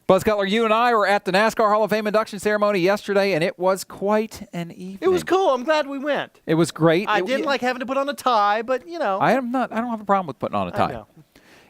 Buzz Cutler, you and I were at the NASCAR Hall of Fame induction ceremony yesterday, and it was quite an evening. It was cool. I'm glad we went. It was great. I didn't like having to put on a tie, but, you know. I don't have a problem with putting on a tie. I know.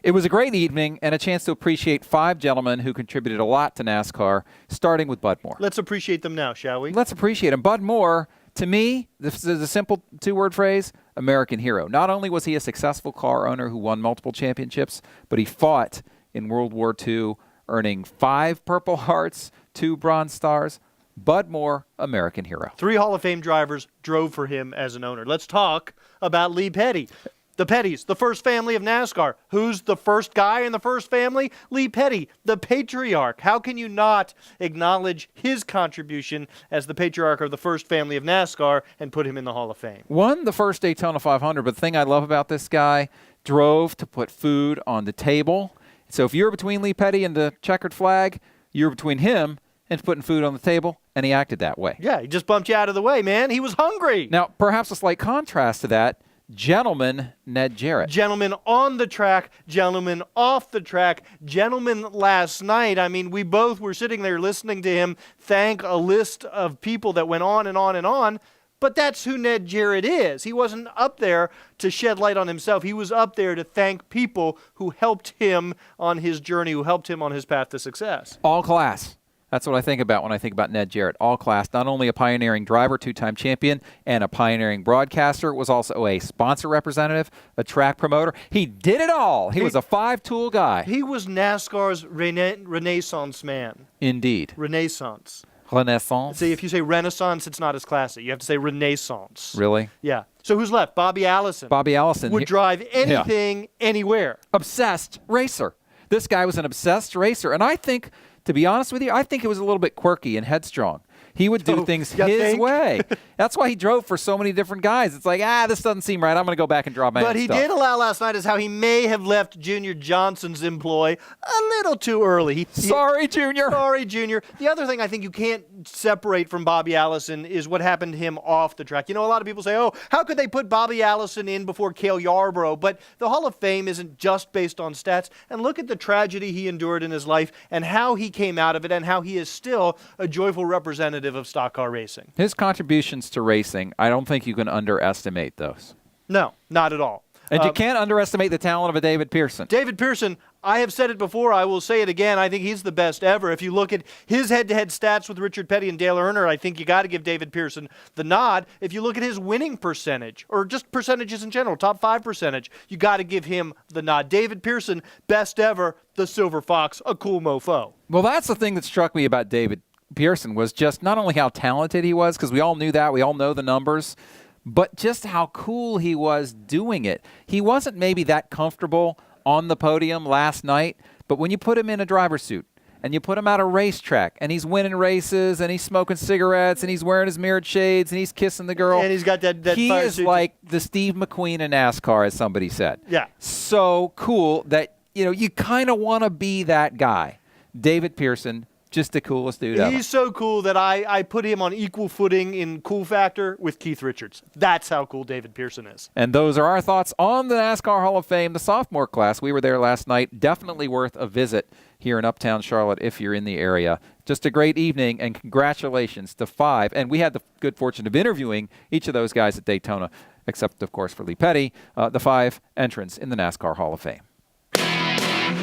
It was a great evening and a chance to appreciate 5 gentlemen who contributed a lot to NASCAR, starting with Bud Moore. Let's appreciate them now, shall we? Let's appreciate him. Bud Moore, to me, this is a simple 2-word phrase, American hero. Not only was he a successful car owner who won multiple championships, but he fought in World War II, earning 5 Purple Hearts, 2 Bronze Stars. Bud Moore, American hero. 3 Hall of Fame drivers drove for him as an owner. Let's talk about Lee Petty. The Pettys, the first family of NASCAR. Who's the first guy in the first family? Lee Petty, the patriarch. How can you not acknowledge his contribution as the patriarch of the first family of NASCAR and put him in the Hall of Fame? Won the first Daytona 500, but the thing I love about this guy, drove to put food on the table. So if you're between Lee Petty and the checkered flag, you're between him and putting food on the table, and he acted that way. Yeah, he just bumped you out of the way, man. He was hungry. Now, perhaps a slight contrast to that, gentleman Ned Jarrett. Gentlemen on the track, gentlemen off the track, gentlemen last night. I mean, we both were sitting there listening to him thank a list of people that went on and on and on. But that's who Ned Jarrett is. He wasn't up there to shed light on himself. He was up there to thank people who helped him on his journey, who helped him on his path to success. All class. That's what I think about when I think about Ned Jarrett. All class. Not only a pioneering driver, 2-time champion, and a pioneering broadcaster, was also a sponsor representative, a track promoter. He did it all. He was a 5-tool guy. He was NASCAR's Renaissance man. Indeed. Renaissance. Renaissance. See, if you say Renaissance, it's not as classy. You have to say Renaissance. Really? Yeah. So who's left? Bobby Allison. Bobby Allison. Would drive anything, anywhere. Obsessed racer. This guy was an obsessed racer. And I think, to be honest with you, I think it was a little bit quirky and headstrong. He would do things his way. That's why he drove for so many different guys. It's like, this doesn't seem right. I'm going to go back and drive my own stuff. But he did allow last night is how he may have left Junior Johnson's employ a little too early. Sorry, Junior. Sorry, Junior. The other thing I think you can't separate from Bobby Allison is what happened to him off the track. You know, a lot of people say, how could they put Bobby Allison in before Cale Yarborough? But the Hall of Fame isn't just based on stats. And look at the tragedy he endured in his life and how he came out of it and how he is still a joyful representative of stock car racing. His contributions to racing, I don't think you can underestimate those. No, not at all. And you can't underestimate the talent of a David Pearson. David Pearson, I have said it before, I will say it again, I think he's the best ever. If you look at his head-to-head stats with Richard Petty and Dale Earnhardt, I think you got to give David Pearson the nod. If you look at his winning percentage, or just percentages in general, top 5 percentage, you got to give him the nod. David Pearson, best ever, the Silver Fox, a cool mofo. Well, that's the thing that struck me about David Pearson was just not only how talented he was, because we all knew that, we all know the numbers, but just how cool he was doing it. He wasn't maybe that comfortable on the podium last night, but when you put him in a driver's suit and you put him at a racetrack and he's winning races and he's smoking cigarettes and he's wearing his mirrored shades and he's kissing the girl. And he's got that he fire is suit. like the Steve McQueen in NASCAR, as somebody said. Yeah. So cool that, you kind of want to be that guy. David Pearson, just the coolest dude ever. He's so cool that I put him on equal footing in cool factor with Keith Richards. That's how cool David Pearson is. And those are our thoughts on the NASCAR Hall of Fame, the sophomore class. We were there last night. Definitely worth a visit here in Uptown Charlotte if you're in the area. Just a great evening, and congratulations to 5. And we had the good fortune of interviewing each of those guys at Daytona, except, of course, for Lee Petty, the 5 entrants in the NASCAR Hall of Fame.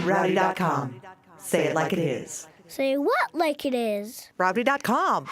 Rowdy.com. Say it like it is. Say what like it is? Rowdy.com.